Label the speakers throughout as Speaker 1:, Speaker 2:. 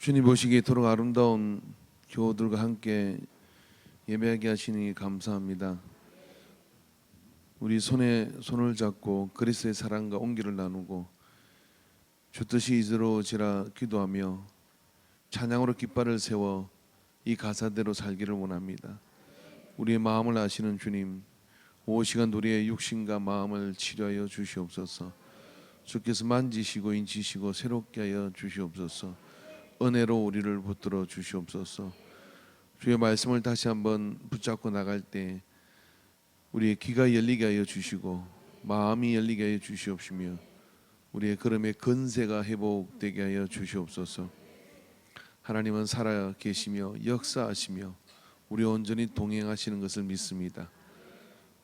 Speaker 1: 주님 보시기에 이토록 아름다운 교우들과 함께 예배하게 하시니 감사합니다. 우리 손에 손을 잡고 그리스도의 사랑과 온기를 나누고 주 뜻이 이루어지라 기도하며 찬양으로 깃발을 세워 이 가사대로 살기를 원합니다. 우리의 마음을 아시는 주님, 오후 시간 우리의 육신과 마음을 치료하여 주시옵소서. 주께서 만지시고 인치시고 새롭게 하여 주시옵소서. 은혜로 우리를 붙들어 주시옵소서. 주의 말씀을 다시 한번 붙잡고 나갈 때 우리의 귀가 열리게 하여 주시고 마음이 열리게 하여 주시옵시며 우리의 걸음의 건세가 회복되게 하여 주시옵소서. 하나님은 살아 계시며 역사하시며 우리 온전히 동행하시는 것을 믿습니다.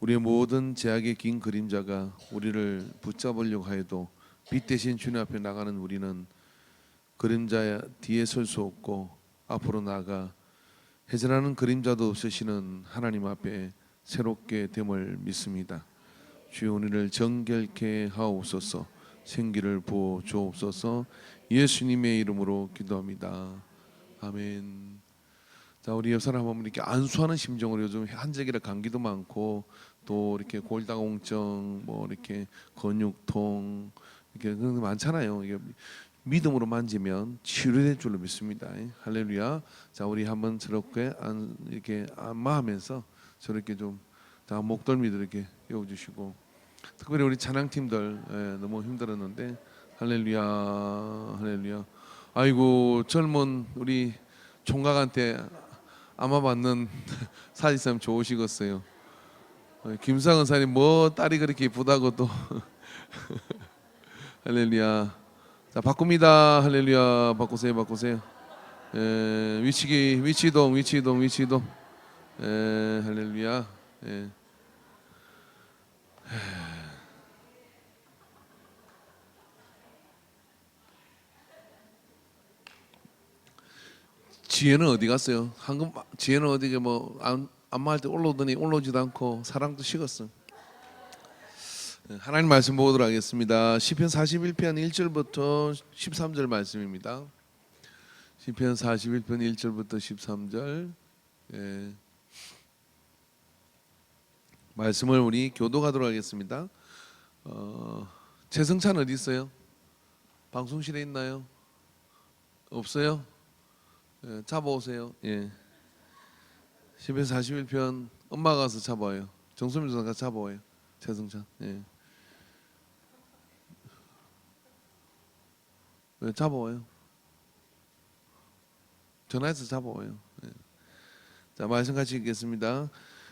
Speaker 1: 우리의 모든 제약의 긴 그림자가 우리를 붙잡으려고 하여도 빛 대신 주님 앞에 나가는 우리는 그림자 뒤에 설 수 없고 앞으로 나가 해전하는 그림자도 없으시는 하나님 앞에 새롭게 됨을 믿습니다. 주여 우리를 정결케 하옵소서. 생기를 부어 주옵소서. 예수님의 이름으로 기도합니다. 아멘. 자, 우리 옆 사람 한번 이렇게 안수하는 심정으로, 요즘 한적이라 감기도 많고 또 이렇게 골다공증, 뭐 이렇게 근육통 이렇게 그런 게 많잖아요. 이게 믿음으로 만지면 치료될 줄로 믿습니다. 할렐루야. 자, 우리 한번 저렇게 이렇게 안마하면서 저렇게 좀 자, 목덜미도 이렇게 띄워주시고, 특별히 우리 찬양팀들 너무 힘들었는데 할렐루야, 할렐루야. 아이고 젊은 우리 총각한테 안마 받는 사진참 좋으시겠어요. 김상은 사님 뭐 딸이 그렇게 이쁘다고 또 할렐루야. 자, 바꿉니다. 할렐루야. 바꾸세요. 위치동. 할렐루야. 지혜는 어디 갔어요? 지혜는 어디게 뭐 안마할 때 올라오더니 올라오지도 않고 사랑도 식었어. 하나님 말씀 보도록 하겠습니다. 시편 41편 1절부터 13절 말씀입니다. 시편 41편 1절부터 13절 말씀을 우리 교도하도록 하겠습니다. 최승찬 어디 있어요? 방송실에 있나요? 없어요? 잡아오세요. 시편 41편 엄마가 가서 잡아와요. 정수민 전사가 잡아와요. 최승찬. 잡아와요. 전화해서 잡아와요. 자, 말씀 같이 읽겠습니다.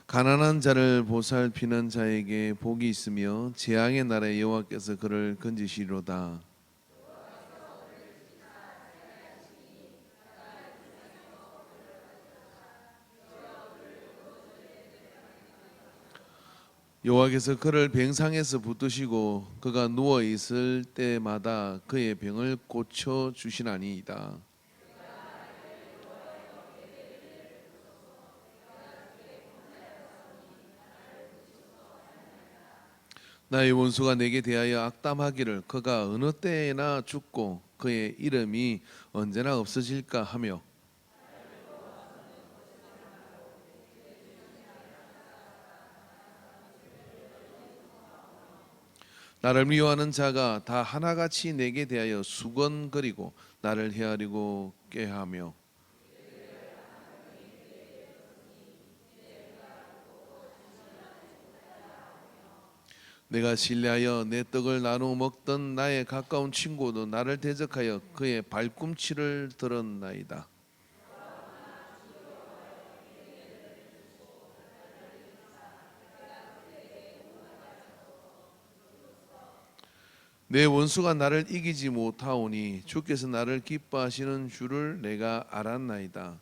Speaker 1: 가난한 자를 보살피는 자에게 복이 있으며 재앙의 날에 여호와께서 그를 건지시리로다. 여호와께서 그를 병상에서 붙드시고 그가 누워 있을 때마다 그의 병을 고쳐 주시나니이다. 나의 원수가 내게 대하여 악담하기를 그가 어느 때에나 죽고 그의 이름이 언제나 없어질까 하며, 나를 미워하는 자가 다 하나같이 내게 대하여 수건거리고 나를 헤아리고 꾀하며, 내가 신뢰하여 내 떡을 나누어 먹던 나의 가까운 친구도 나를 대적하여 그의 발꿈치를 들었나이다. 내 원수가 나를 이기지 못하오니 주께서 나를 기뻐하시는 줄을 내가 알았나이다.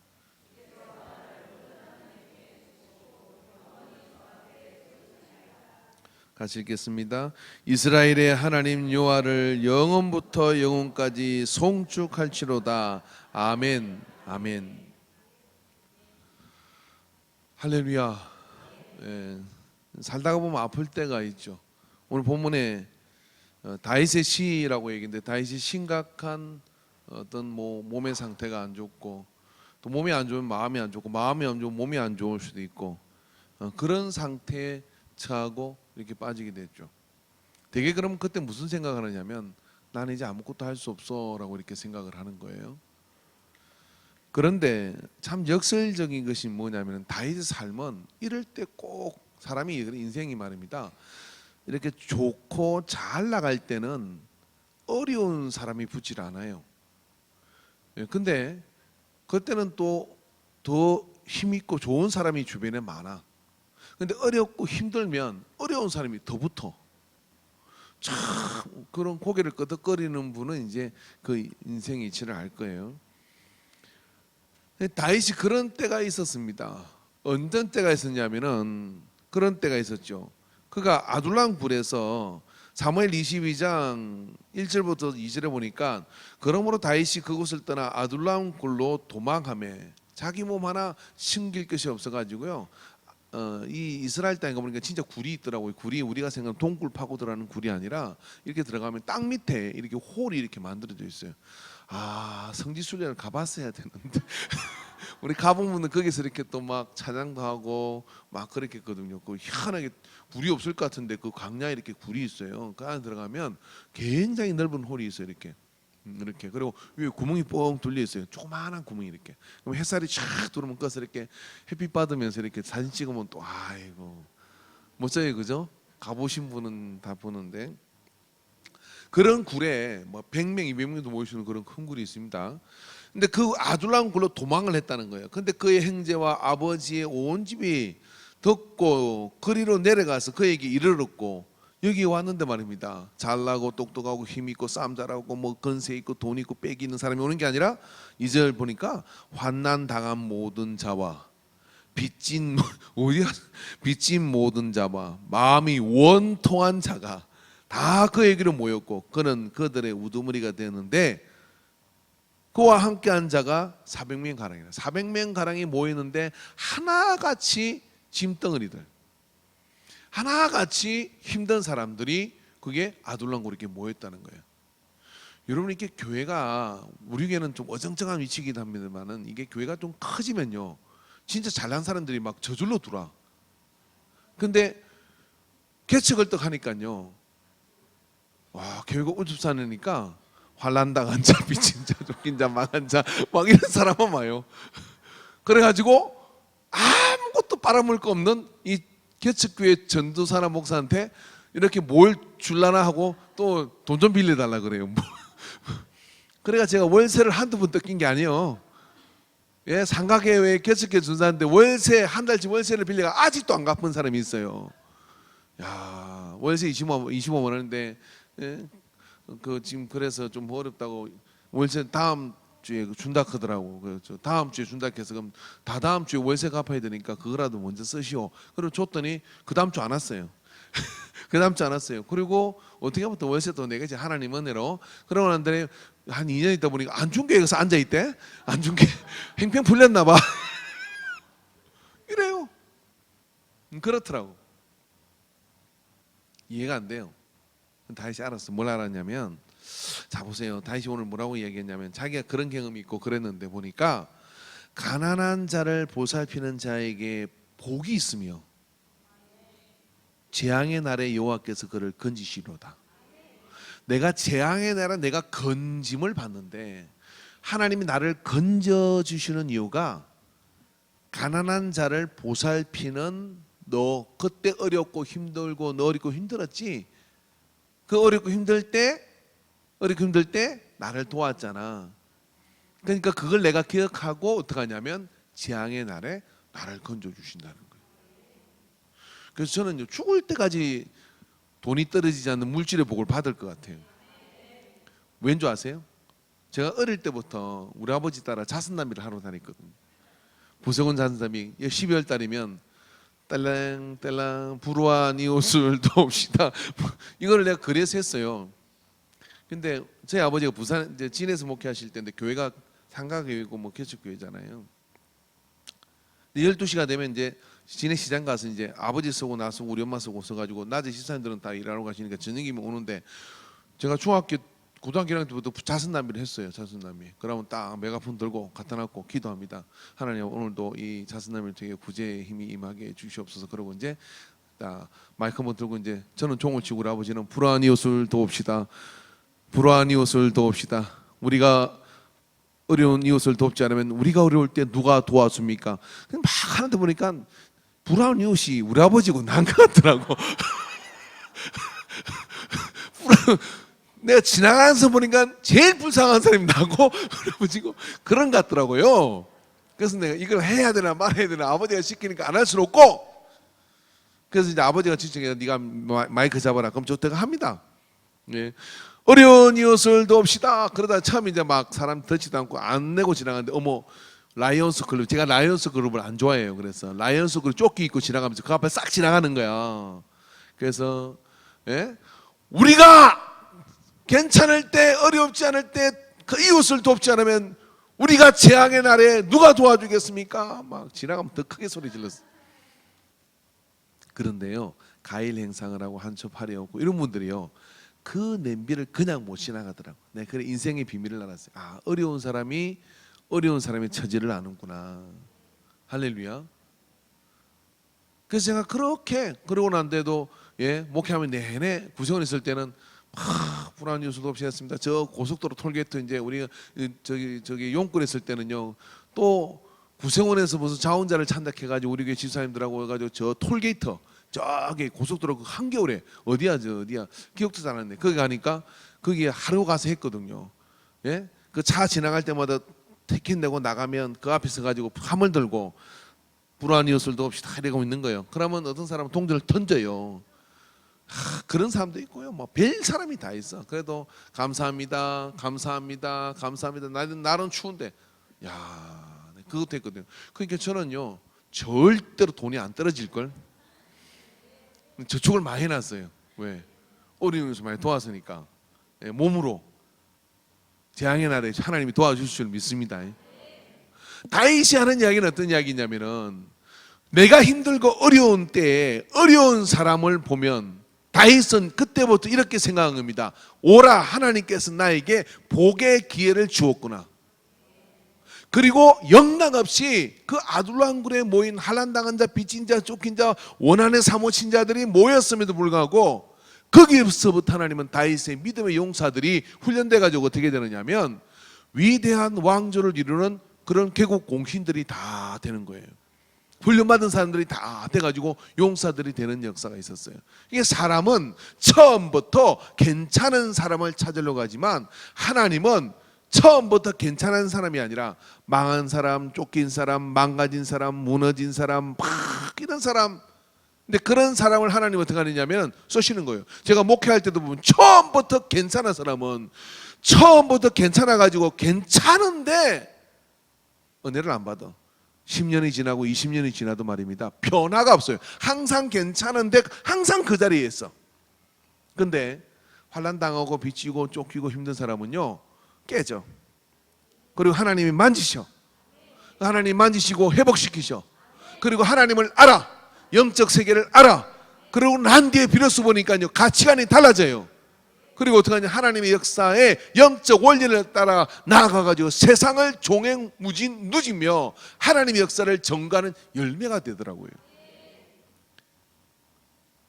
Speaker 1: 같이 읽겠습니다. 이스라엘의 하나님 여호와를 영원부터 영원까지 송축할지로다. 아멘. 아멘. 할렐루야. 살다가 보면 아플 때가 있죠. 오늘 본문에 다윗의 시라고 얘기했는데 다윗이 심각한 어떤 뭐 몸의 상태가 안 좋고 또 몸이 안 좋으면 마음이 안 좋고 마음이 안 좋으면 몸이 안 좋을 수도 있고 그런 상태에 처하고 이렇게 빠지게 됐죠. 되게 그러면 그때 무슨 생각을 하냐면 나는 이제 아무것도 할 수 없어라고 이렇게 생각을 하는 거예요. 그런데 참 역설적인 것이 뭐냐면 다윗의 삶은 이럴 때 꼭 사람이 인생이 말입니다. 이렇게 좋고 잘 나갈 때는 어려운 사람이 붙질 않아요. 근데 그때는 또 더 힘있고 좋은 사람이 주변에 많아. 근데 어렵고 힘들면 어려운 사람이 더 붙어. 참 그런 고개를 끄덕거리는 분은 이제 그 인생의 이치를 알 거예요. 다윗이 그런 때가 있었습니다. 어떤 때가 있었냐면은 그런 때가 있었죠. 그가 아둘람 굴에서 사무엘 22장 1절부터 2절에 보니까 그러므로 다윗이 그곳을 떠나 아둘람 굴로 도망하매 자기 몸 하나 숨길 것이 없어가지고요. 이 이스라엘 땅에 가보니까 진짜 굴이 있더라고요. 굴이 우리가 생각하는 동굴 파고 들어가는 굴이 아니라 이렇게 들어가면 땅 밑에 이렇게 홀이 이렇게 만들어져 있어요. 아, 성지순례를 가봤어야 되는데 우리 가보면 거기서 이렇게 또 막 차장도 하고 막 그렇게 했거든요. 그 희한하게 굴이 없을 것 같은데 그 광야에 이렇게 굴이 있어요. 그 안에 들어가면 굉장히 넓은 홀이 있어요. 이렇게 그리고 위에 구멍이 뻥 뚫려 있어요. 조그마한 구멍이 이렇게. 그럼 햇살이 쫙 들어오면 꺼서 이렇게 햇빛 받으면서 이렇게 사진 찍으면 또 아이고 멋져요, 그죠? 가보신 분은 다 보는데 그런 굴에 뭐 100명, 200명도 모이시는 그런 큰 굴이 있습니다. 근데 그 아둘람 굴로 도망을 했다는 거예요. 근데 그의 형제와 아버지의 온 집이 듣고 거리로 내려가서 그에게 이르렀고 여기 왔는데 말입니다. 잘나고 똑똑하고 힘 있고 싸움 잘하고 뭐 건세 있고 돈 있고 빽이 있는 사람이 오는 게 아니라 2절 보니까 환난 당한 모든 자와 빚진 빚진 모든 자와 마음이 원통한 자가 다 그에게로 모였고 그는 그들의 우두머리가 되었는데 그와 함께한 자가 400명 가량이라. 400명 가량이 모이는데 하나같이 짐덩어리들, 하나같이 힘든 사람들이 그게 아둘람굴에 이렇게 모였다는 거예요. 여러분 이게 교회가 우리에게는 좀 어정쩡한 위치이기도 합니다만은 이게 교회가 좀 커지면요, 진짜 잘난 사람들이 막 저절로 들어와. 근데 개척을 떡 하니까요, 와 교회가 우습사니까 환난 당한 자, 빚진 자, 쫓긴 자, 망한 자, 막 이런 사람만 와요. 그래가지고 아무것도 빨아먹을 거 없는 이 개척교회 전도사나 목사한테 이렇게 뭘 줄라나 하고 또 돈 좀 빌려달라 그래요. 그래가 제가 월세를 한두 번 뜯긴 게 아니에요. 예, 상가교회 개척교회 전도사인데 월세 한 달치 월세를 빌려가 아직도 안 갚은 사람이 있어요. 야, 월세 25만 원인데 예, 그 지금 그래서 좀 어렵다고 월세 다음 주에 준다 하더라고. 그래서 다음 주에 준다 해서 그럼 다다음 주에 월세 갚아야 되니까 그거라도 먼저 쓰시오. 그리고 줬더니 그 다음 주 안 왔어요. 그 다음 주 안 왔어요. 그리고 어떻게 하면 또 월세 또 내겠지, 하나님 은혜로. 그러고 난 다음에 한 2년 있다 보니까 안 준 게 여기서 앉아 있대. 안 준 게 행평 풀렸나 봐. 이래요. 그렇더라고. 이해가 안 돼요. 다윗이 알았어. 뭘 알았냐면, 자 보세요. 다윗이 오늘 뭐라고 이야기했냐면 자기가 그런 경험이 있고 그랬는데 보니까 가난한 자를 보살피는 자에게 복이 있으며 재앙의 날에 여호와께서 그를 건지시로다. 내가 재앙의 날에 내가 건짐을 받는데 하나님이 나를 건져 주시는 이유가 가난한 자를 보살피는 너 그때 어렵고 힘들고 너 어렵고 힘들었지. 그 어렵고 힘들 때 나를 도왔잖아. 그러니까 그걸 내가 기억하고 어떻게 하냐면 재앙의 날에 나를 건져 주신다는 거예요. 그래서 저는 죽을 때까지 돈이 떨어지지 않는 물질의 복을 받을 것 같아요. 왠 줄 아세요? 제가 어릴 때부터 우리 아버지 따라 자선남이를 하러 다녔거든요. 부석원 자선남이 12월 달이면 딸랑딸랑 불우한 이 옷을 돕시다. 이걸 내가 그래서 했어요. 근데 저희 아버지가 부산 이제 진에서 목회하실 때인데 교회가 상가교회고 뭐 개척교회잖아요. 12시가 되면 이제 진해 시장 가서 이제 아버지 쓰고 나 쓰고 우리 엄마 쓰고 써가지고 낮에 집사님들은 다 일하러 가시니까 저녁이면 오는데 제가 중학교 고등학교 1학년 때부터 자선남이를 했어요. 자선남이. 그러면 딱 메가폰 들고 갖다 놨고 기도합니다. 하나님 오늘도 이 자선남을 되게 구제의 힘이 임하게 주시옵소서. 그러고 이제 딱 마이크 한번 들고 이제 저는 종을 치고 우리 아버지는 불안한 이웃을 도웁시다. 불안한 이웃을 도웁시다. 우리가 어려운 이웃을 돕지 않으면 우리가 어려울 때 누가 도와줍니까? 막 하는데 보니까 불안한 이웃이 우리 아버지고 난 것 같더라고. 내가 지나가면서 보니까 제일 불쌍한 사람이 나고 우리 아버지고 그런 것 같더라고요. 그래서 내가 이걸 해야 되나 말아야 되나 아버지가 시키니까 안 할 수는 없고, 그래서 이제 아버지가 지청해서 네가 마이크 잡아라. 그럼 저때가 합니다. 예. 어려운 이웃을 돕시다. 그러다 처음에 이제 막 사람 듣지도 않고 안 내고 지나가는데 어머 라이온스 그룹, 제가 라이온스 그룹을 안 좋아해요. 그래서 라이온스 그룹 조끼 입고 지나가면서 그 앞에 싹 지나가는 거야. 그래서 예? 우리가 괜찮을 때 어렵지 않을 때 그 이웃을 돕지 않으면 우리가 재앙의 날에 누가 도와주겠습니까? 막 지나가면 더 크게 소리 질렀어. 그런데요 가일 행상을 하고 한첩하려 오고 이런 분들이요 그 냄비를 그냥 못 지나가더라고. 네, 그래 인생의 비밀을 알았어요. 아 어려운 사람이 처지를 아는구나. 할렐루야. 그래서 제가 그렇게 그러고 난 데도 예 목회하면 내내 구성원 있을 때는 막 불안한 이웃도 없이 했습니다. 저 고속도로 톨게이트 이제 우리가 저기 용끌 했을 때는요 또 구성원에서 무슨 자원자를 찬다 해가지고 우리 교회 집사님들하고 해가지고 저 톨게이트 저기 고속도로 그 한겨울에 어디야 기억도 잘 안 나네. 거기 가니까 거기 하루 가서 했거든요. 예? 그 차 지나갈 때마다 티켓 내고 나가면 그 앞에서 가지고 함을 들고 불안한 이웃을 없이 다 이러고 있는 거예요. 그러면 어떤 사람은 동전을 던져요. 그런 사람도 있고요. 뭐 별 사람이 다 있어. 그래도 감사합니다. 나는 추운데 야 그것도 했거든요. 그러니까 저는요 절대로 돈이 안 떨어질 걸. 저축을 많이 해놨어요. 왜? 어려움에서 많이 도왔으니까. 예, 몸으로 재앙의 날에 하나님이 도와주실 줄 믿습니다. 다윗이 하는 이야기는 어떤 이야기냐면은 내가 힘들고 어려운 때에 어려운 사람을 보면 다윗은 그때부터 이렇게 생각한 겁니다. 오라 하나님께서 나에게 복의 기회를 주었구나. 그리고 영락없이 그 아둘람굴에 모인 환난당한 자, 빚진 자, 쫓긴 자, 원한에 사모친 자들이 모였음에도 불구하고 거기서부터 하나님은 다윗의 믿음의 용사들이 훈련돼 가지고 어떻게 되느냐면 위대한 왕조를 이루는 그런 개국 공신들이 다 되는 거예요. 훈련받은 사람들이 다 돼가지고 용사들이 되는 역사가 있었어요. 이게 사람은 처음부터 괜찮은 사람을 찾으려고 하지만 하나님은 처음부터 괜찮은 사람이 아니라 망한 사람, 쫓긴 사람, 망가진 사람, 무너진 사람, 막 이런 사람. 근데 그런 사람을 하나님 어떻게 하느냐면 쏘시는 거예요. 제가 목회할 때도 보면 처음부터 괜찮은 사람은 처음부터 괜찮아가지고 괜찮은데 은혜를 안 받아. 10년이 지나고 20년이 지나도 말입니다. 변화가 없어요. 항상 괜찮은데 항상 그 자리에 있어. 근데 환난 당하고 빚지고 쫓기고 힘든 사람은요 깨져. 그리고 하나님이 만지셔. 하나님 만지시고 회복시키셔. 그리고 하나님을 알아. 영적 세계를 알아. 그리고 난 뒤에 비로소 보니까요 가치관이 달라져요. 그리고 어떻게 하냐 하나님의 역사에 영적 원리를 따라 나아가가지고 세상을 종횡무진 누지며 하나님의 역사를 전가하는 열매가 되더라고요.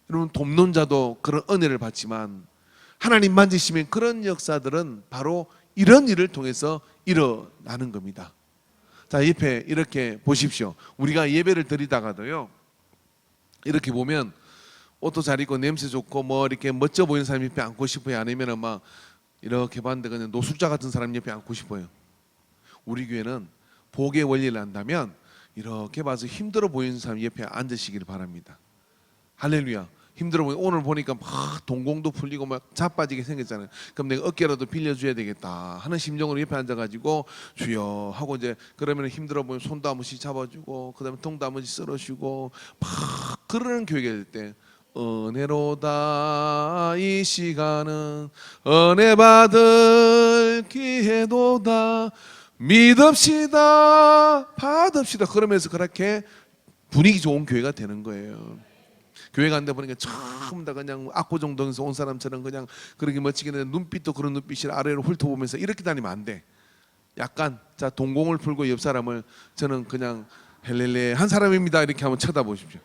Speaker 1: 여러분 돕는 자도 그런 은혜를 받지만 하나님 만지시면 그런 역사들은 바로 이런 일을 통해서 일어나는 겁니다. 자 옆에 이렇게 보십시오. 우리가 예배를 드리다가도요 이렇게 보면 옷도 잘 입고 냄새 좋고 뭐 이렇게 멋져 보이는 사람 옆에 앉고 싶어요? 아니면 막 이렇게 봤는데 그냥 노숙자 같은 사람 옆에 앉고 싶어요? 우리 교회는 복의 원리를 안다면 이렇게 봐서 힘들어 보이는 사람 옆에 앉으시길 바랍니다. 할렐루야. 힘들어 보니 오늘 보니까 막 동공도 풀리고 막 자빠지게 생겼잖아요. 그럼 내가 어깨라도 빌려줘야 되겠다 하는 심정으로 옆에 앉아가지고 주여 하고 이제 그러면 힘들어 보면 손도 한 번씩 잡아주고 그다음에 통도 한 번씩 쓸어주고 막 그러는 교회가 될 때 은혜로다 이 시간은 은혜 받을 기회도다 믿읍시다 받읍시다 그러면서 그렇게 분위기 좋은 교회가 되는 거예요. 교회 간데 보니까 전부 다 그냥 압구정동에서 온 사람처럼 그냥 그렇게 멋지게 했는데 눈빛도 그런 눈빛이 아래로 훑어보면서 이렇게 다니면 안 돼. 약간 자 동공을 풀고 옆 사람을 저는 그냥 헬렐레 한 사람입니다 이렇게 한번 쳐다보십시오.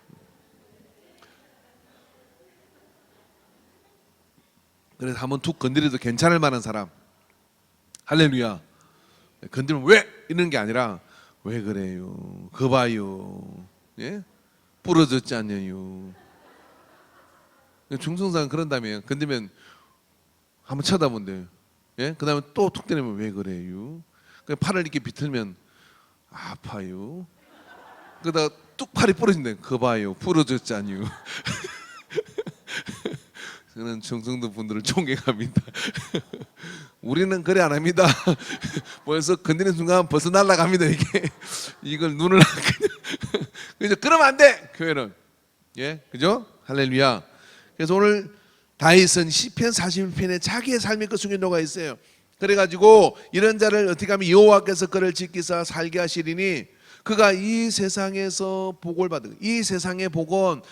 Speaker 1: 그래서 한번 툭 건드려도 괜찮을 만한 사람. 할렐루야. 건드리면 왜 이런 게 아니라 왜 그래요? 그 봐요. 예? 부러졌지 않냐요. 중성사는 그런다며. 건드리면 한번 쳐다본대요. 예? 그 다음에 또 툭 때리면 왜 그래요? 팔을 이렇게 비틀면 아파요. 그러다가 뚝 팔이 부러진대. 그 봐요. 부러졌지 않요. 저는 충성도 분들을 존경합니다. 우리는 그래 안 합니다. 벌써 건드리는 순간 벌써 날아갑니다. 이걸 눈을 그죠? 그러면 안 돼. 교회는 예, 그죠? 할렐루야. 그래서 오늘 다윗은 시편 41편에 자기의 삶의 그 속에 녹아 있어요. 그래가지고 이런 자를 어떻게 하면 여호와께서 그를 지키사 살게 하시리니 그가 이 세상에서 복을 받은 이 세상의 복은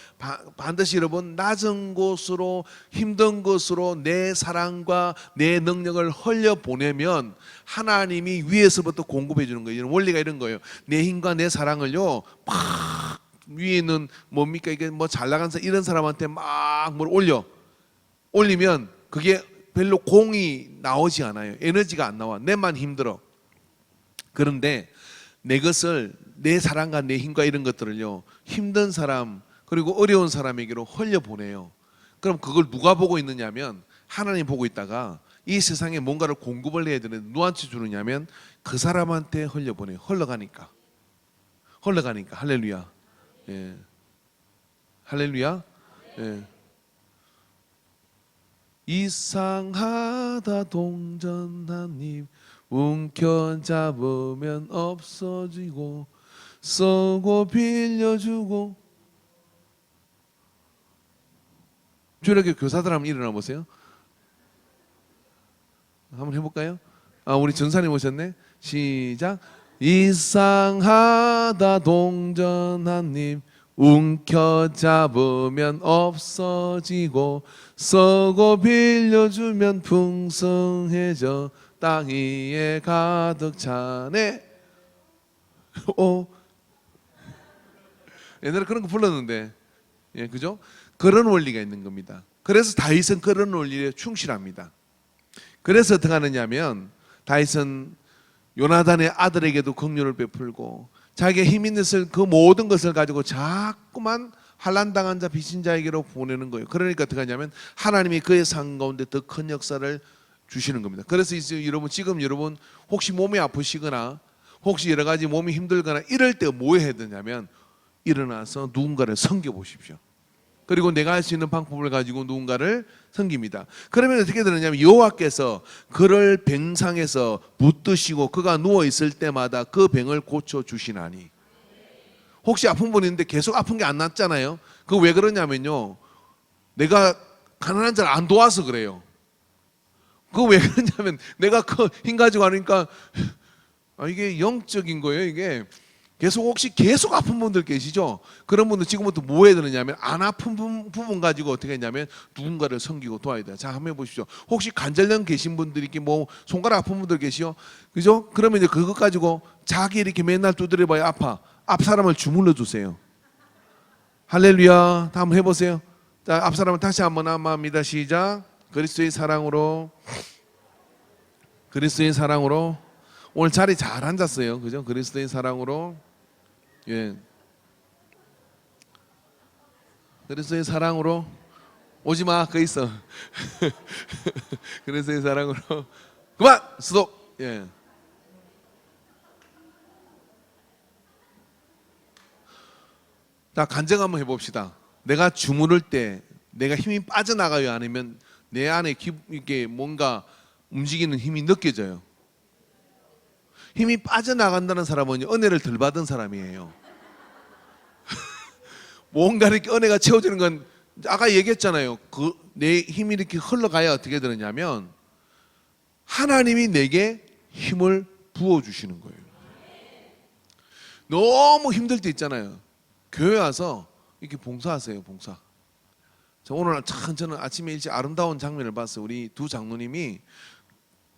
Speaker 1: 반드시 여러분 낮은 곳으로 힘든 곳으로 내 사랑과 내 능력을 흘려보내면 하나님이 위에서부터 공급해 주는 거예요. 이런 원리가 이런 거예요. 내 힘과 내 사랑을요 막 위에 있는 뭡니까 이게 뭐 잘 나간 이런 사람한테 막 뭘 올리면 그게 별로 공이 나오지 않아요. 에너지가 안 나와. 내만 힘들어. 그런데 내 것을 내 사랑과 내 힘과 이런 것들을요 힘든 사람 그리고 어려운 사람에게로 흘려보내요. 그럼 그걸 누가 보고 있느냐면 하나님 보고 있다가 이 세상에 뭔가를 공급을 해야 되는데 누구한테 주느냐면 그 사람한테 흘려보내요. 흘러가니까 할렐루야. 예. 할렐루야. 예. 이상하다 동전한입 움켜잡으면 없어지고 쓰고 빌려주고. 주일학교 교사들 한번 일어나 보세요. 한번 해볼까요? 우리 전사님 오셨네. 시작. 이상하다 동전 한입 움켜잡으면 없어지고 쓰고 빌려주면 풍성해져 땅 위에 가득 차네. 옛날에 그런 거 불렀는데, 예, 그죠? 그런 원리가 있는 겁니다. 그래서 다윗은 그런 원리에 충실합니다. 그래서 어떻게 하느냐면 다윗은 요나단의 아들에게도 긍휼을 베풀고 자기의 힘 있는 그 모든 것을 가지고 자꾸만 환난당한 자 빚진 자에게로 보내는 거예요. 그러니까 어떻게 하냐면 하나님이 그의 삶 가운데 더 큰 역사를 주시는 겁니다. 그래서 이제 여러분 지금 여러분 혹시 몸이 아프시거나 혹시 여러 가지 몸이 힘들거나 이럴 때 뭐 해야 되냐면 일어나서 누군가를 섬겨 보십시오. 그리고 내가 할 수 있는 방법을 가지고 누군가를 섬깁니다. 그러면 어떻게 되느냐면 여호와께서 그를 병상에서 붙드시고 그가 누워 있을 때마다 그 병을 고쳐 주시나니. 혹시 아픈 분 있는데 계속 아픈 게 안 낫잖아요. 그거 왜 그러냐면요, 내가 가난한 자를 안 도와서 그래요. 그거 왜 그러냐면 내가 그 힘 가지고 하니까 이게 영적인 거예요. 이게 혹시 계속 아픈 분들 계시죠? 그런 분들 지금부터 뭐 해야 되느냐면 안 아픈 부분 가지고 어떻게 했냐면 누군가를 섬기고 도와야 돼요. 자, 한번 해보십시오. 혹시 관절염 계신 분들이 이렇게 뭐 손가락 아픈 분들 계시죠? 그죠? 그러면 이제 그것 가지고 자기 이렇게 맨날 두드려봐야 아파. 앞 사람을 주물러 주세요. 할렐루야. 다 한번 해보세요. 자, 앞 사람을 다시 한번 합니다. 시작. 그리스도의 사랑으로. 오늘 자리 잘 앉았어요. 그죠? 그리스도의 사랑으로. 예. 그리스도의 사랑으로. 오지 마. 거 있어. 그리스도의 사랑으로. 그만. 스톱. 예. 자, 간증 한번 해봅시다. 내가 주무를 때 내가 힘이 빠져나가요? 아니면 내 안에 이게 뭔가 움직이는 힘이 느껴져요? 힘이 빠져나간다는 사람은 은혜를 덜 받은 사람이에요. 뭔가 이렇게 은혜가 채워지는 건 아까 얘기했잖아요. 내 힘이 이렇게 흘러가야 어떻게 되느냐면 하나님이 내게 힘을 부어주시는 거예요. 너무 힘들 때 있잖아요. 교회 와서 이렇게 봉사하세요. 봉사. 오늘 참 저는 아침에 일찍 아름다운 장면을 봤어요. 우리 두 장로님이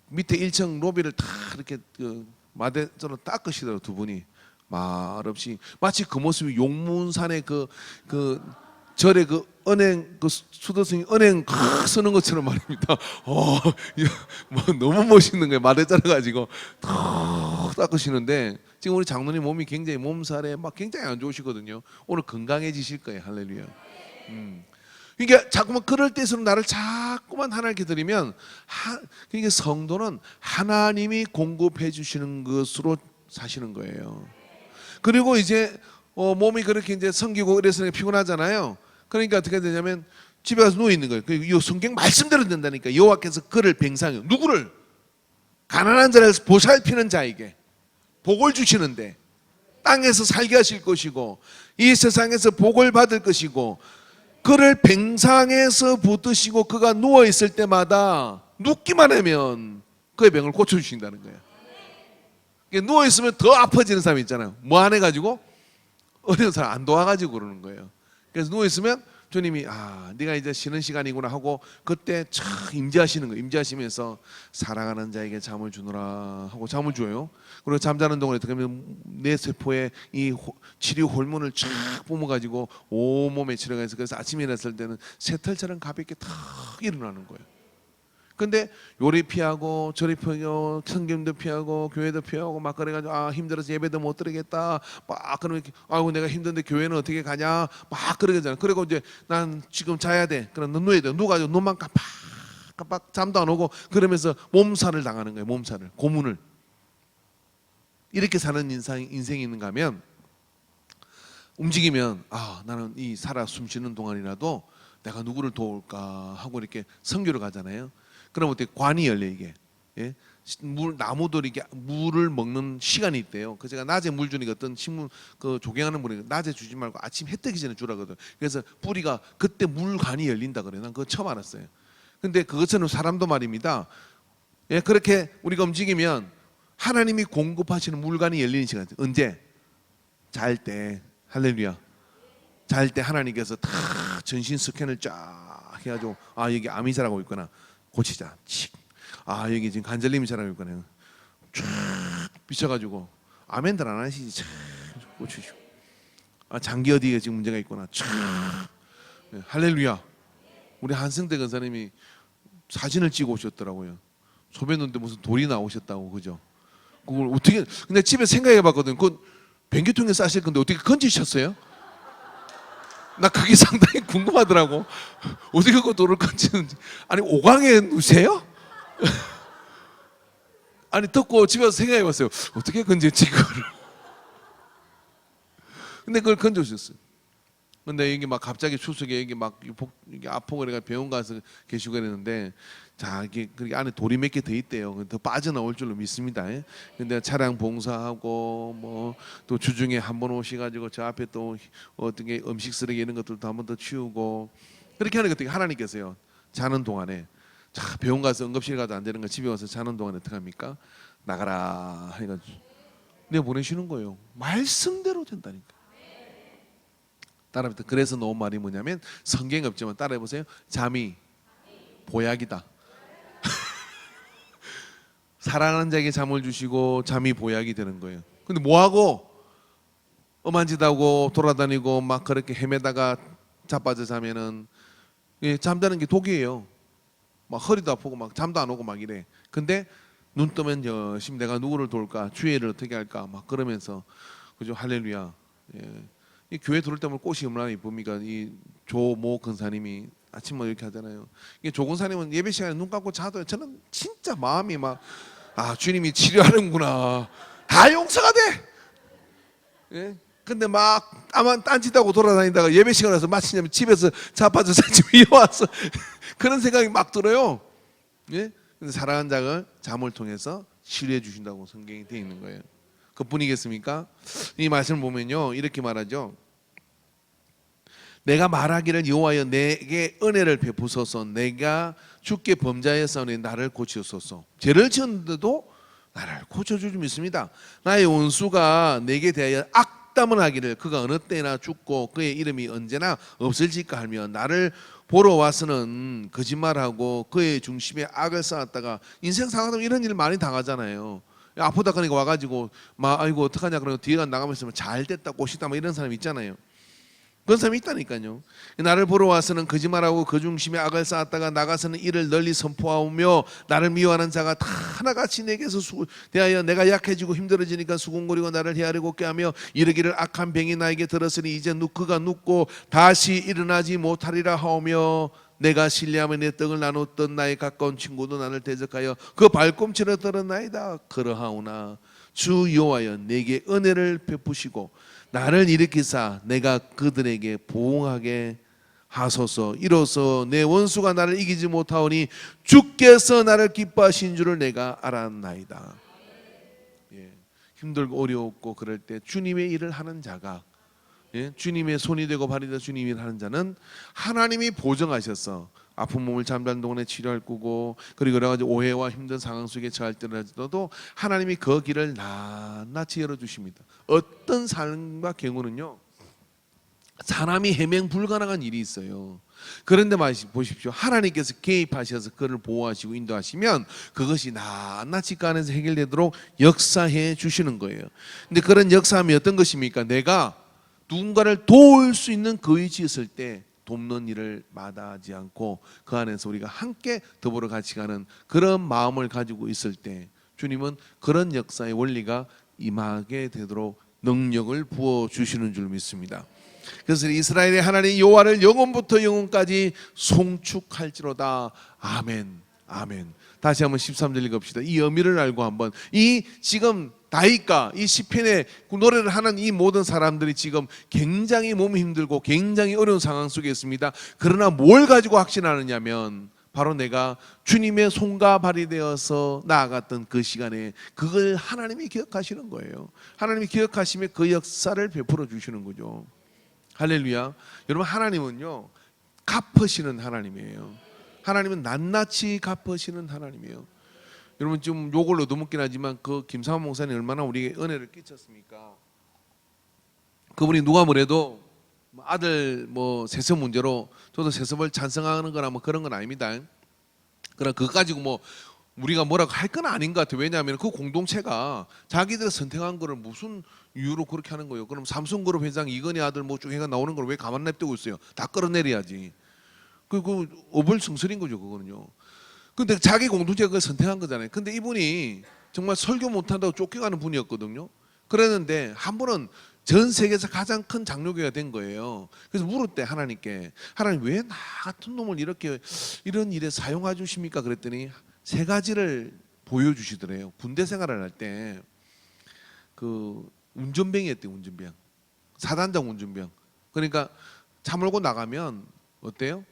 Speaker 1: 밑에 1층 로비를 다 이렇게 그 마대처럼 닦으시더라고요. 두 분이 말없이 마치 그 모습이 용문산의 그 절에 그 은행 그 수도승이 은행 쓰는 것처럼 말입니다. 뭐 너무 멋있는 거예요. 마대 잘라가지고 탁 닦으시는데 지금 우리 장로님 몸이 굉장히 몸살에 막 굉장히 안 좋으시거든요. 오늘 건강해지실 거예요. 할렐루야. 그러니까 자꾸만 그럴 때일수록 나를 자꾸만 하나님께 드리면 그러니까 성도는 하나님이 공급해 주시는 것으로 사시는 거예요. 그리고 이제 몸이 그렇게 이제 성기고 이래서 피곤하잖아요. 그러니까 어떻게 되냐면 집에 가서 누워 있는 거예요. 이 성경 말씀대로 된다니까. 여호와께서 그를 병상에 누구를 가난한 자를 보살피는 자에게 복을 주시는데 땅에서 살게 하실 것이고 이 세상에서 복을 받을 것이고 그를 병상에서 붙드시고 그가 누워 있을 때마다 눕기만 하면 그의 병을 고쳐 주신다는 거예요. 누워 있으면 더 아파지는 사람 있잖아요. 뭐 안 해가지고 어려운 사람 안 도와가지고 그러는 거예요. 그래서 누워 있으면 주님이 네가 이제 쉬는 시간이구나 하고 그때 참 임재하시는 거예요. 임재하시면서 사랑하는 자에게 잠을 주노라 하고 잠을 줘요. 그리고 잠자는 동안에 어떻게 하면 내 세포에 이 치료 호르몬을 쫙 뿜어가지고 온몸에 치료가 해서 그래서 아침에 일어났을 때는 새털처럼 가볍게 탁 일어나는 거예요. 근데 요리 피하고 저리 피하고 성경도 피하고 교회도 피하고 막 그래가지고 힘들어서 예배도 못 드리겠다 막 그러면 아이고 내가 힘든데 교회는 어떻게 가냐 막 그러잖아요. 그리고 이제 난 지금 자야 돼. 그럼 너 누워야 돼. 누가지고 눈만 깜빡 잠도 안 오고 그러면서 몸살을 당하는 거예요. 몸살을 고문을 이렇게 사는 인생이 있는가 하면 움직이면 나는 이 살아 숨쉬는 동안이라도 내가 누구를 도울까 하고 이렇게 선교를 가잖아요. 그럼 어떻게 관이 열려 이게 나무들이 이게 물을 먹는 시간이 있대요. 그 제가 낮에 물 주니까 어떤 식물 그 조경하는 분이 낮에 주지 말고 아침 해 뜨기 전에 주라거든. 그래서 뿌리가 그때 물관이 열린다 그래요. 난 그거 처음 알았어요. 근데 그것처럼 사람도 말입니다. 그렇게 우리가 움직이면 하나님이 공급하시는 물관이 열리는 시간. 언제? 잘 때. 할렐루야. 잘 때 하나님께서 다 전신 스캔을 쫙 해가지고 여기 암이 자라고 있구나. 고치자. 여기 지금 간절님이 자라고 있거든요. 쫙 비춰가지고 아멘들 안 하시지. 쫙 고치시고. 장기 어디에 지금 문제가 있구나. 쫙. 할렐루야. 우리 한승대 권사님이 사진을 찍어 오셨더라고요. 소변인데 무슨 돌이 나오셨다고 그죠? 그걸 어떻게? 근데 집에 생각해봤거든. 그 변기통에 싸실 건데 어떻게 건지셨어요? 나 그게 상당히 궁금하더라고. 어떻게 그 돌을 건지는지. 아니 5강에 누세요? 아니 듣고 집에 와서 생각해봤어요. 어떻게 건졌지 그거를. 근데 그걸 건져주셨어요. 근데 이게 막 갑자기 추석에 이게 막 이게 아프고 그래가 병원 가서 계시고 그랬는데 이게 그렇게 안에 돌이 몇 개 더 있대요. 더 빠져나올 줄로 믿습니다. 근데 차량 봉사하고 뭐 또 주중에 한 번 오셔가지고 저 앞에 또 어떤 게 음식 쓰레기 이런 것들도 한 번 더 치우고 그렇게 하는 게 하나님께서요. 자는 동안에 병원 가서 응급실 가도 안 되는 거 집에 와서 자는 동안에 어떻게 합니까? 나가라 해가지고 내가 보내시는 거예요. 말씀대로 된다니까. 따라해보세요. 그래서 놓은 말이 뭐냐면 성경에 없지만 따라해보세요. 잠이 보약이다. 사랑하는 자에게 잠을 주시고 잠이 보약이 되는 거예요. 근데 뭐하고 엄한 짓 하고 돌아다니고 막 그렇게 헤매다가 자빠져 자면은 잠자는 게 독이에요. 막 허리도 아프고 막 잠도 안 오고 막 이래. 근데 눈 뜨면 열심히 내가 누구를 도울까 주의를 어떻게 할까 막 그러면서 그죠. 할렐루야. 이 교회 들어올 때면 꽃이 얼마나 이쁩니까? 이 조모 근사님이 아침마다 이렇게 하잖아요. 이게 조 근사님은 예배 시간에 눈 감고 자도 저는 진짜 마음이 막 주님이 치료하는구나. 다 용서가 돼. 근데 막 딴짓하고 돌아다니다가 예배 시간 와서 마치냐면 집에서 자빠져 집에 와서 그런 생각이 막 들어요. 근데 사랑하는 자를 잠을 통해서 치료해 주신다고 성경이 되어 있는 거예요. 그뿐이겠습니까? 이 말씀을 보면요 이렇게 말하죠. 내가 말하기를 여호와여 내게 은혜를 베푸소서. 내가 주께 범죄하였사오니 나를 고치소서. 죄를 지었는데도 나를 고쳐줄 줄 믿습니다. 나의 원수가 내게 대하여 악담을 하기를 그가 어느 때나 죽고 그의 이름이 언제나 없을지까 하며 나를 보러 와서는 거짓말하고 그의 중심에 악을 쌓았다가 인생 상하면 이런 일 많이 당하잖아요. 아프다 그러니까 와가지고 막 아이고 어떡하냐 그러고 뒤에가 나가면 잘 됐다 꽃이다 뭐 이런 사람 있잖아요. 그런 사람이 있다니까요. 나를 보러 와서는 거짓말하고 그 중심에 악을 쌓았다가 나가서는 이를 널리 선포하며 나를 미워하는 자가 다 하나같이 내게서 대하여 내가 약해지고 힘들어지니까 수군거리고 나를 헤아리고 꾀하며 이르기를 악한 병이 나에게 들었으니 이제 그가 눕고 다시 일어나지 못하리라 하오며 내가 신뢰하며 내 떡을 나눴던 나의 가까운 친구도 나를 대적하여 그 발꿈치를 들었나이다. 그러하오나 주 여호와여 내게 은혜를 베푸시고 나를 일으키사 내가 그들에게 보응하게 하소서. 이로써 내 원수가 나를 이기지 못하오니 주께서 나를 기뻐하신 줄을 내가 알았나이다. 힘들고 어려웠고 그럴 때 주님의 일을 하는 자가 주님의 손이 되고 발이 되어 주님의 일을 하는 자는 하나님이 보정하셔서 아픈 몸을 잠자는 동안에 치료할 거고 그리고 여러 가지 오해와 힘든 상황 속에 처할 때라도 하나님이 그 길을 낱낱이 열어주십니다. 어떤 삶과 경우는요 사람이 해명 불가능한 일이 있어요. 그런데 보십시오. 하나님께서 개입하셔서 그를 보호하시고 인도하시면 그것이 낱낱이 그 안에서 해결되도록 역사해 주시는 거예요. 근데 그런 역사함이 어떤 것입니까? 내가 누군가를 도울 수 있는 그 위치에 있을 때 돕는 일을 마다하지 않고 그 안에서 우리가 함께 더불어 같이 가는 그런 마음을 가지고 있을 때 주님은 그런 역사의 원리가 임하게 되도록 능력을 부어주시는 줄 믿습니다. 그래서 이스라엘의 하나님 여호와를 영원부터 영원까지 송축할지로다. 아멘 아멘. 다시 한번 13절 읽읍시다. 이 의미를 알고 한번 이 지금 다윗과 이 시편의 노래를 하는 이 모든 사람들이 지금 굉장히 몸이 힘들고 굉장히 어려운 상황 속에 있습니다. 그러나 뭘 가지고 확신하느냐면 바로 내가 주님의 손과 발이 되어서 나아갔던 그 시간에 그걸 하나님이 기억하시는 거예요. 하나님이 기억하시면 그 역사를 베풀어 주시는 거죠. 할렐루야. 여러분 하나님은요 갚으시는 하나님이에요. 하나님은 낱낱이 갚으시는 하나님이에요. 여러분 좀 욕을 얻어먹긴 하지만 그 김상환 목사님 얼마나 우리에게 은혜를 끼쳤습니까? 그분이 누가 뭐래도 아들 뭐 세습 문제로 저도 세습을 찬성하는 거나 뭐 그런 건 아닙니다. 그러나 그거 가지고 뭐 우리가 뭐라고 할 건 아닌 것 같아요. 왜냐하면 그 공동체가 자기들 선택한 거를 무슨 이유로 그렇게 하는 거예요. 그럼 삼성그룹 회장 이건희 아들 뭐 쭉 해가 나오는 걸 왜 가만 냅두고 있어요? 다 끌어내려야지. 그 어불성설인 거죠 그거는요. 근데 자기 공동체가 그걸 선택한 거잖아요. 근데 이분이 정말 설교 못한다고 쫓겨가는 분이었거든요. 그랬는데 한 번은 전 세계에서 가장 큰 장로교가 된 거예요. 그래서 물었대 하나님께 하나님 왜 나 같은 놈을 이렇게 이런 일에 사용해 주십니까? 그랬더니 세 가지를 보여주시더래요. 군대 생활을 할 때 그 운전병이었대. 운전병 사단장 운전병. 그러니까 차 몰고 나가면 어때요?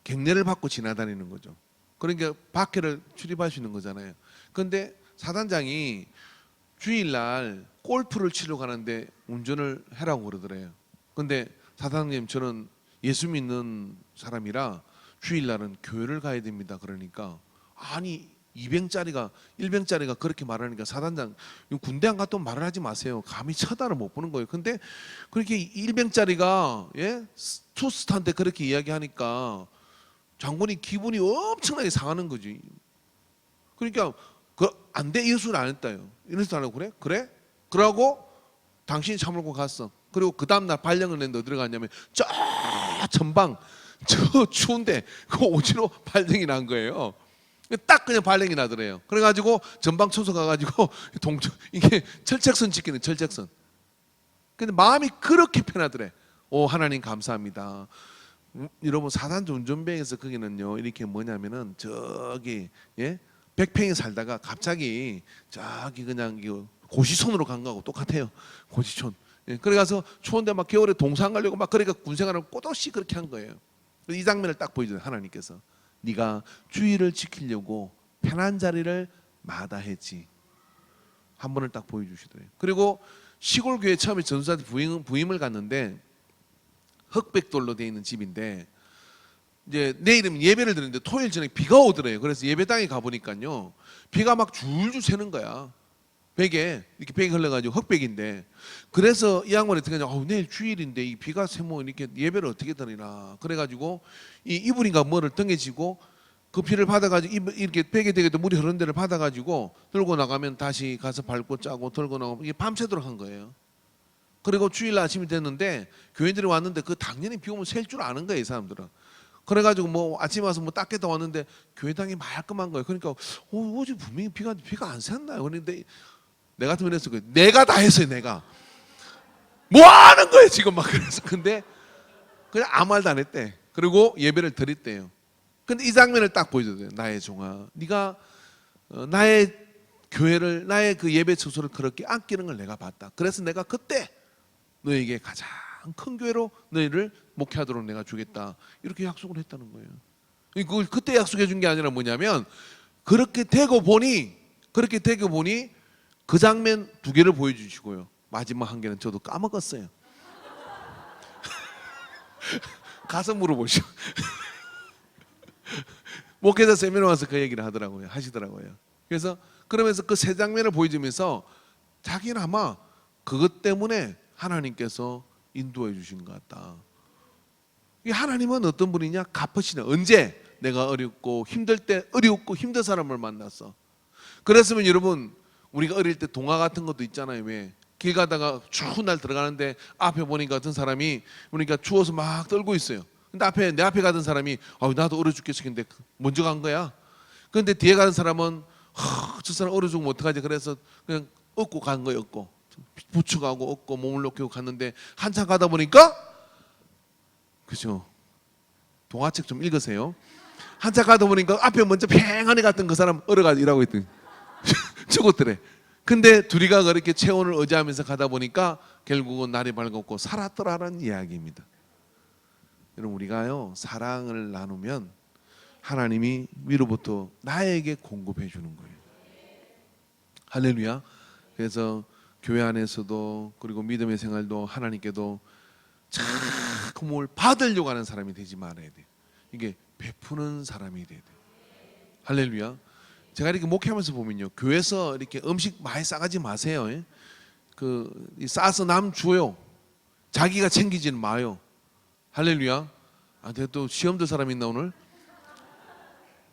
Speaker 1: 갱례를 받고 지나다니는 거죠. 그러니까 박해를 출입할 수 있는 거잖아요. 그런데 사단장이 주일날 골프를 치러 가는데 운전을 해라고 그러더래요. 근데 사단장님 저는 예수 믿는 사람이라 주일날은 교회를 가야 됩니다. 그러니까 아니 2병짜리가 1병짜리가 그렇게 말하니까 사단장 군대 안 갔다 오면 말을 하지 마세요. 감히 쳐다를 못 보는 거예요. 근데 그렇게 1병짜리가 투스타한테 그렇게 이야기하니까 장군이 기분이 엄청나게 상하는 거지. 그러니까 안 돼 예수를 안 했다요. 이래서 안 하고 그래? 그러고 당신이 차 몰고 갔어. 그리고 그 다음날 발령을 냈는데 어디로 갔냐면 저 전방 저 추운데 그 오지로 발령이 난 거예요. 딱 그냥 발령이 나더래요. 그래가지고 전방 초소 가가지고 이게 철책선 찍기는 철책선. 근데 마음이 그렇게 편하더래. 오 하나님 감사합니다. 여러분 사단 운전병에서 거기는요 이렇게 뭐냐면은 저기 백평에 살다가 갑자기 저기 그냥 고시촌으로 간 거하고 똑같아요. 고시촌. 그래 가서 추운데 막 겨울에 동산 가려고 막 그러니까 군생활을 꼬독시 그렇게 한 거예요. 이 장면을 딱 보여줘요. 하나님께서 네가 주의를 지키려고 편한 자리를 마다했지. 한 번을 딱 보여주시더래요. 그리고 시골 교회 처음에 전수한테 부임을 갔는데 흑백돌로 되어 있는 집인데 이제 내일은 예배를 드리는데 토요일 저녁에 비가 오더래요. 그래서 예배당에 가보니까요 비가 막 줄줄 새는 거야. 베개 이렇게 베개 흘러가지고 흑백인데, 그래서 이 양반이 어떻게 하냐, 내일 주일인데 이 비가 새뭐 이렇게 예배를 어떻게 드리나, 그래가지고 이 이불인가 뭐를 등에 지고 그 피를 받아가지고 이렇게 베개 되게도 물이 흐르는 데를 받아가지고 들고 나가면 다시 가서 밟고 짜고 들고 나가고, 이게 밤새도록 한 거예요. 그리고 주일 아침이 됐는데 교인들이 왔는데 그 당연히 비 오면 셀 줄 아는 거예요, 이 사람들은. 그래가지고 뭐 아침에 와서 뭐 닦겠다 왔는데 교회당이 말끔한 거예요. 그러니까 어제 분명히 비가 안 샜나요? 그런데 내가 같으면 했을 거예요. 내가 다 했어요. 내가 뭐 하는 거예요 지금 막. 그래서 근데 그냥 아무 말도 안 했대. 그리고 예배를 드렸대요. 근데 이 장면을 딱 보여줘요. 나의 종아, 네가 나의 교회를, 나의 그 예배 처소를 그렇게 아끼는 걸 내가 봤다. 그래서 내가 그때 너에게 가장 큰 교회로 너희를 목회하도록 내가 주겠다, 이렇게 약속을 했다는 거예요. 그걸 그때 약속해 준 게 아니라 뭐냐면, 그렇게 되고 보니 그 장면 2개를 보여주시고요. 마지막 1개는 저도 까먹었어요. 가서 물어보시오. 목회자 세미나 와서 그 얘기를 하시더라고요. 그래서 그러면서 그 3장면을 보여주면서 자기는 아마 그것 때문에 하나님께서 인도해 주신 것 같다. 이 하나님은 어떤 분이냐? 갚으시네. 언제? 내가 어렵고 힘들 때, 어렵고 힘든 사람을 만났어. 그랬으면 여러분, 우리가 어릴 때 동화 같은 것도 있잖아요. 왜? 길 가다가 추운 날 들어가는데 앞에 보니까 어떤 사람이 보니까 추워서 막 떨고 있어요. 근데 내 앞에 가던 사람이 나도 얼어 죽겠어. 근데 먼저 간 거야. 그런데 뒤에 가는 사람은 저 사람 얼어 죽으면 어떡하지? 그래서 그냥 업고 간 거예요. 업고 부축하고 업고 몸을 녹이고 갔는데 한참 가다 보니까, 그죠? 동화책 좀 읽으세요. 한참 가다 보니까 앞에 먼저 팽하니 갔던 그 사람 얼어가지고 일하고 있더니 죽었더래. 근데 둘이가 그렇게 체온을 의지하면서 가다 보니까 결국은 날이 밝았고 살았더라라는 이야기입니다. 여러분, 우리가요 사랑을 나누면 하나님이 위로부터 나에게 공급해 주는 거예요. 할렐루야. 그래서 교회 안에서도 그리고 믿음의 생활도 하나님께도 자꾸 뭘 받으려고 하는 사람이 되지 말아야 돼요. 이게 베푸는 사람이 돼야 돼요. 할렐루야. 제가 이렇게 목회하면서 보면요, 교회에서 이렇게 음식 많이 싸가지 마세요. 싸서 남 줘요. 자기가 챙기지는 마요. 할렐루야. 근데 또 시험 들 사람 있나 오늘?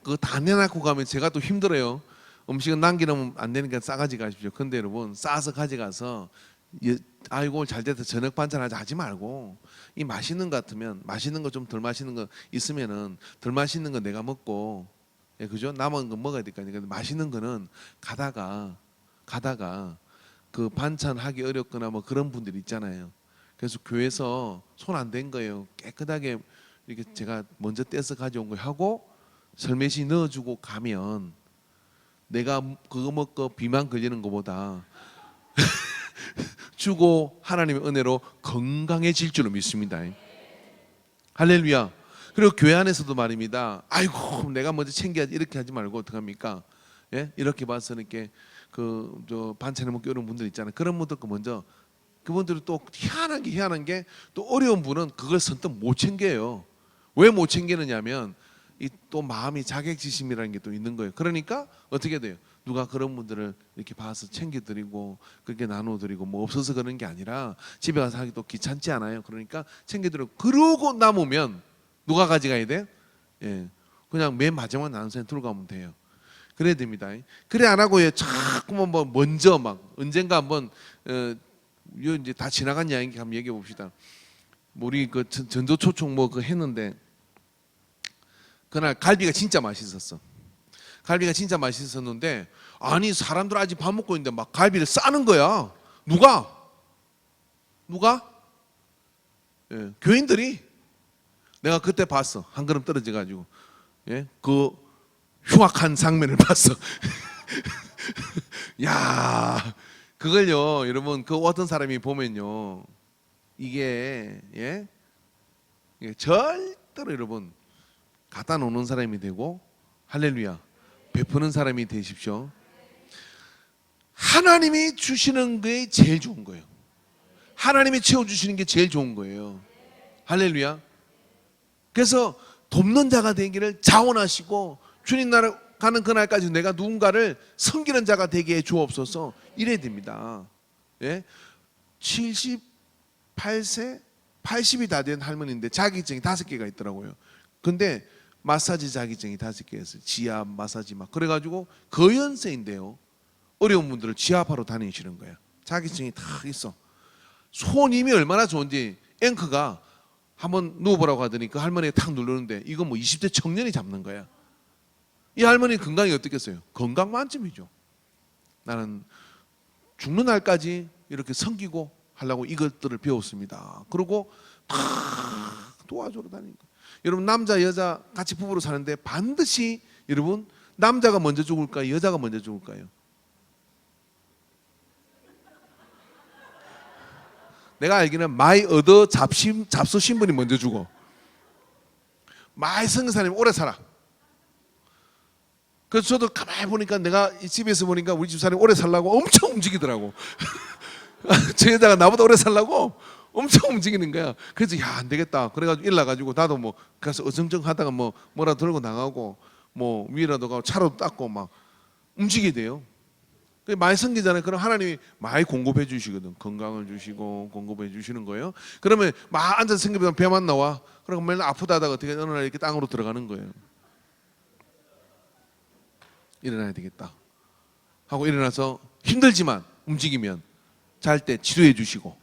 Speaker 1: 그거 다 내놓고 가면 제가 또 힘들어요. 음식은 남기면 안 되니까 싸가지 가십시오. 근데 여러분, 싸서 가져가서 아이고 잘 됐다 저녁 반찬 하지 말고, 이 맛있는 거 같으면 맛있는 거, 좀 덜 맛있는 거 있으면은 덜 맛있는 거 내가 먹고, 그죠? 남은 거 먹어야 되니까. 맛있는 거는 가다가 그 반찬 하기 어렵거나 뭐 그런 분들 있잖아요. 그래서 교회에서 손 안 댄 거예요. 깨끗하게 이렇게 제가 먼저 떼서 가져온 거 하고 설매시 넣어주고 가면, 내가 그거 먹고 비만 걸리는 것보다 주고 하나님의 은혜로 건강해질 줄로 믿습니다. 할렐루야. 그리고 교회 안에서도 말입니다. 아이고 내가 먼저 챙겨야지, 이렇게 하지 말고 어떡합니까? 이렇게 봐서 이렇게 저 반찬에 먹기 어려운 분들 있잖아요. 그런 분들 거 먼저, 그분들은 또 희한한 게 또 어려운 분은 그걸 선뜻 못 챙겨요. 왜 못 챙기느냐면 이 또 마음이 자격지심이라는 게 또 있는 거예요. 그러니까 어떻게 돼요? 누가 그런 분들을 이렇게 봐서 챙겨드리고 그렇게 나눠드리고 뭐 없어서 그런 게 아니라 집에 가서 하기 또 귀찮지 않아요. 그러니까 챙겨드리고, 그러고 남으면 누가 가져가야 돼? 그냥 맨 마지막 나눠서 들고 가면 돼요. 그래야 됩니다. 그래 안 하고 자꾸만 뭐 먼저 막 언젠가 한번 이제 다 지나간 이야기 한번 얘기해 봅시다. 우리 그 전도초청 뭐 했는데 그날 갈비가 진짜 맛있었어. 갈비가 진짜 맛있었는데, 아니 사람들 아직 밥 먹고 있는데 막 갈비를 싸는 거야. 누가? 교인들이. 내가 그때 봤어. 한 걸음 떨어져 가지고 그 흉악한 장면을 봤어. 야, 그걸요 여러분, 그 어떤 사람이 보면요, 이게 절대로 여러분 갖다 놓는 사람이 되고, 할렐루야, 베푸는 사람이 되십시오. 하나님이 주시는 게 제일 좋은 거예요. 하나님이 채워주시는 게 제일 좋은 거예요. 할렐루야. 그래서 돕는 자가 되기를 자원하시고 주님 나라 가는 그날까지 내가 누군가를 섬기는 자가 되게 해 주옵소서. 이래야 됩니다. 예? 78세, 80이 다 된 할머니인데 자기증이 5개가 있더라고요. 근데 마사지 자기증이 5개였어요. 지압, 마사지 막. 그래가지고 거연세인데요. 어려운 분들을 지압하러 다니시는 거예요. 자기증이 다 있어. 손님이 얼마나 좋은지 앵커가 한번 누워보라고 하더니 그 할머니가 탁 누르는데 이거 뭐 20대 청년이 잡는 거야. 이 할머니 건강이 어떻겠어요? 건강 만점이죠. 나는 죽는 날까지 이렇게 섬기고 하려고 이것들을 배웠습니다. 그리고 다 도와주러 다니는 거예요. 여러분 남자 여자 같이 부부로 사는데 반드시 여러분 남자가 먼저 죽을까요? 여자가 먼저 죽을까요? 내가 알기는 많이 얻어 잡수 신분이 먼저 죽어. 많이 성근 사람이 오래 살아. 그래서 저도 가만히 보니까 내가 이 집에서 보니까 우리 집 사람이 오래 살라고 엄청 움직이더라고. 저 여자가 나보다 오래 살라고 엄청 움직이는 거야. 그래서 야, 안 되겠다. 그래가지고 일나가지고 나도 뭐 가서 어정쩡하다가 뭐라 들고 나가고 뭐 위라도 가고 차로 닦고 막 움직여야 돼요. 많이 섬기잖아요. 그럼 하나님이 많이 공급해 주시거든. 건강을 주시고 공급해 주시는 거예요. 그러면 막 앉아서 섬기면 배만 나와. 그럼 맨날 아프다 하다가 어떻게 어느 날 이렇게 땅으로 들어가는 거예요. 일어나야 되겠다 하고 일어나서 힘들지만 움직이면 잘 때 치료해 주시고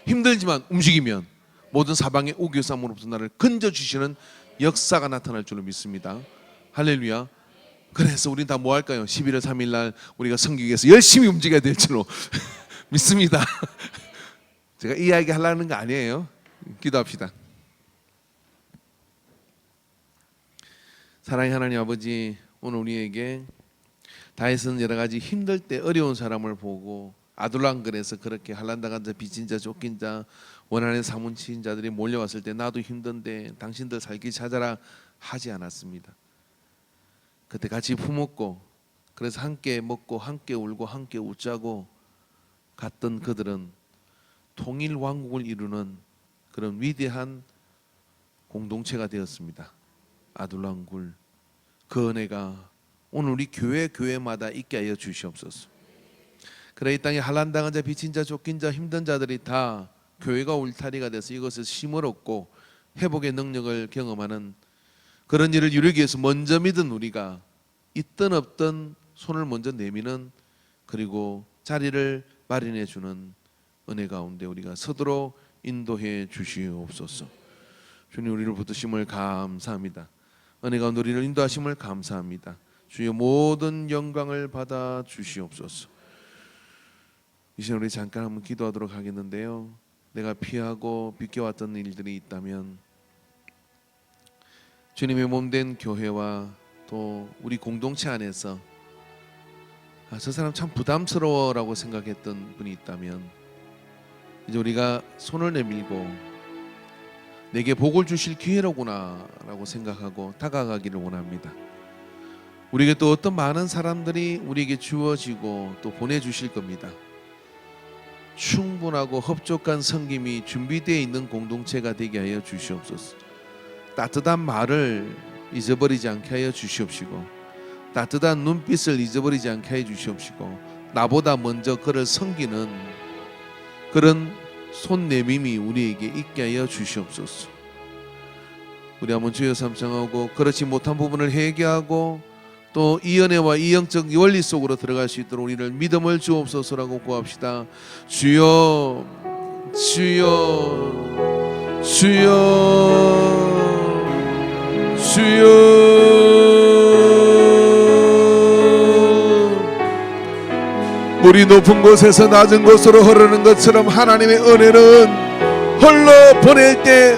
Speaker 1: 힘들지만 움직이면 모든 사방의 우겨쌈으로부터 나를 건져주시는 역사가 나타날 줄로 믿습니다. 할렐루야. 그래서 우린 다 뭐 할까요? 11월 3일 날 우리가 섬기기 위해서 열심히 움직여야 될 줄로 믿습니다. 제가 이 이야기 하려는 거 아니에요. 기도합시다. 사랑의 하나님 아버지, 오늘 우리에게 다윗은 여러 가지 힘들 때 어려운 사람을 보고 아둘람굴에서 그렇게 한란당한 자, 빚진 자, 쫓긴 자, 원한에 사문치인 자들이 몰려왔을 때 나도 힘든데 당신들 살기 찾아라 하지 않았습니다. 그때 같이 품었고 그래서 함께 먹고 함께 울고 함께 웃자고 갔던 그들은 통일 왕국을 이루는 그런 위대한 공동체가 되었습니다. 아둘람굴. 그 은혜가 오늘 우리 교회마다 있게 하여 주시옵소서. 그래 이 땅에 한란당한 자, 빚진 자, 쫓긴 자, 힘든 자들이 다 교회가 울타리가 돼서 이것을 힘을 얻고 회복의 능력을 경험하는 그런 일을 이루기 위해서 먼저 믿은 우리가 있든 없든 손을 먼저 내미는 그리고 자리를 마련해 주는 은혜 가운데 우리가 서도록 인도해 주시옵소서. 주님, 우리를 붙드심을 감사합니다. 은혜 가운데 우리를 인도하심을 감사합니다. 주의 모든 영광을 받아 주시옵소서. 이제 우리 잠깐 한번 기도하도록 하겠는데요. 내가 피하고 비껴왔던 일들이 있다면 주님의 몸된 교회와 또 우리 공동체 안에서 저 사람 참 부담스러워라고 생각했던 분이 있다면 이제 우리가 손을 내밀고 내게 복을 주실 기회로구나 라고 생각하고 다가가기를 원합니다. 우리에게 또 어떤 많은 사람들이 우리에게 주어지고 또 보내주실 겁니다. 충분하고 흡족한 섬김이 준비되어 있는 공동체가 되게 하여 주시옵소서. 따뜻한 말을 잊어버리지 않게 하여 주시옵시고 따뜻한 눈빛을 잊어버리지 않게 하여 주시옵시고 나보다 먼저 그를 섬기는 그런 손 내밈이 우리에게 있게 하여 주시옵소서. 우리 한번 주여 삼창하고 그렇지 못한 부분을 회개하고 또 이 은혜와 이 영적 원리 속으로 들어갈 수 있도록 우리를 믿음을 주옵소서라고 구합시다. 주여 주여 주여 주여. 물이 높은 곳에서 낮은 곳으로 흐르는 것처럼 하나님의 은혜는 홀로 보낼 때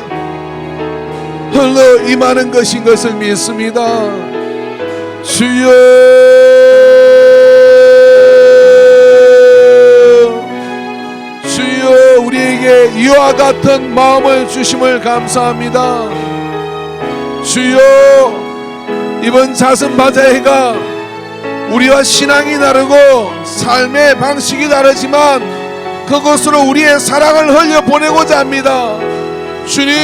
Speaker 1: 홀로 임하는 것인 것을 믿습니다. 주여 주여 우리에게 이와 같은 마음을 주심을 감사합니다. 주여 이번 자선바자회가 우리와 신앙이 다르고 삶의 방식이 다르지만 그것으로 우리의 사랑을 흘려보내고자 합니다. 주님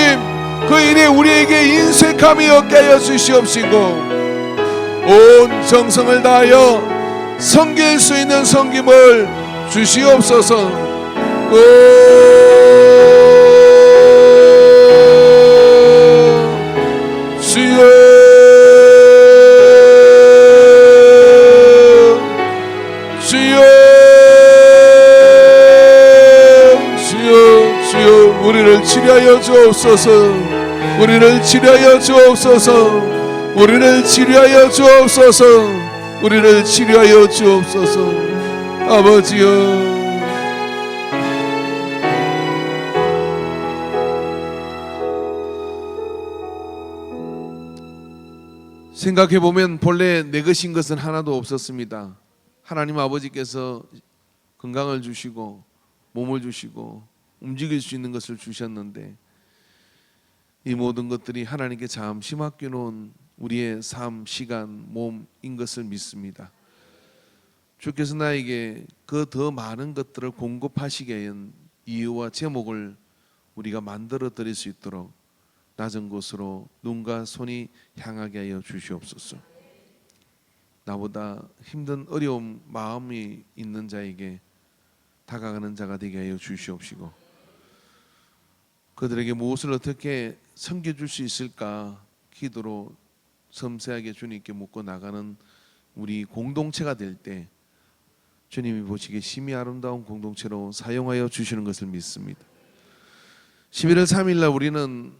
Speaker 1: 그 일에 우리에게 인색함이 없게 하여 주시옵시고 온 정성을 다하여 섬길 수 있는 섬김을 주시옵소서. 주여, 우리를 치료하여 주옵소서. 우리를 치료하여 주옵소서. 우리를 치료하여 주옵소서. 우리를 치료하여 주옵소서. 아버지여, 생각해보면 본래 내 것인 것은 하나도 없었습니다. 하나님 아버지께서 건강을 주시고 몸을 주시고 움직일 수 있는 것을 주셨는데, 이 모든 것들이 하나님께 잠시 맡겨놓은 우리의 삶, 시간, 몸인 것을 믿습니다. 주께서 나에게 그 더 많은 것들을 공급하시게 한 이유와 제목을 우리가 만들어 드릴 수 있도록 낮은 곳으로 눈과 손이 향하게 하여 주시옵소서. 나보다 힘든 어려운 마음이 있는 자에게 다가가는 자가 되게 하여 주시옵시고, 그들에게 무엇을 어떻게 섬겨줄 수 있을까 기도로 섬세하게 주님께 묻고 나가는 우리 공동체가 될 때 주님이 보시기에 심히 아름다운 공동체로 사용하여 주시는 것을 믿습니다. 11월 3일 날 우리는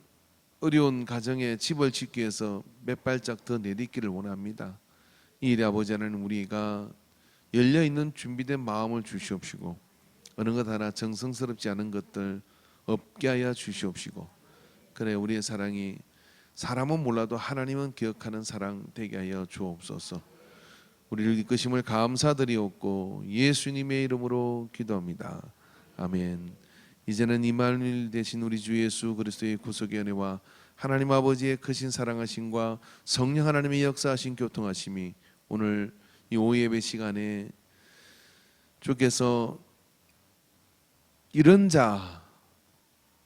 Speaker 1: 어려운 가정에 집을 짓기 위해서 몇 발짝 더 내딛기를 원합니다. 이 일에 아버지 하나님, 우리가 열려있는 준비된 마음을 주시옵시고, 어느 것 하나 정성스럽지 않은 것들 없게 하여 주시옵시고, 그래 우리의 사랑이 사람은 몰라도 하나님은 기억하는 사랑 되게 하여 주옵소서. 우리를 이끄심을 감사드리옵고 예수님의 이름으로 기도합니다. 아멘. 이제는 임마누엘 되신 우리 주 예수 그리스도의 구속의 은혜와 하나님 아버지의 크신 사랑하심과 성령 하나님의 역사하신 교통하심이 오늘 이 오후 예배 시간에 주께서 이런 자,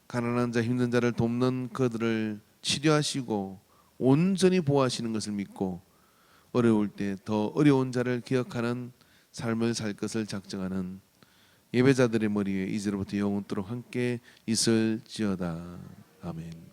Speaker 1: 가난한 자, 힘든 자를 돕는 그들을 치료하시고 온전히 보호하시는 것을 믿고, 어려울 때 더 어려운 자를 기억하는 삶을 살 것을 작정하는 예배자들의 머리에 이제로부터 영원토록 함께 있을지어다. 아멘.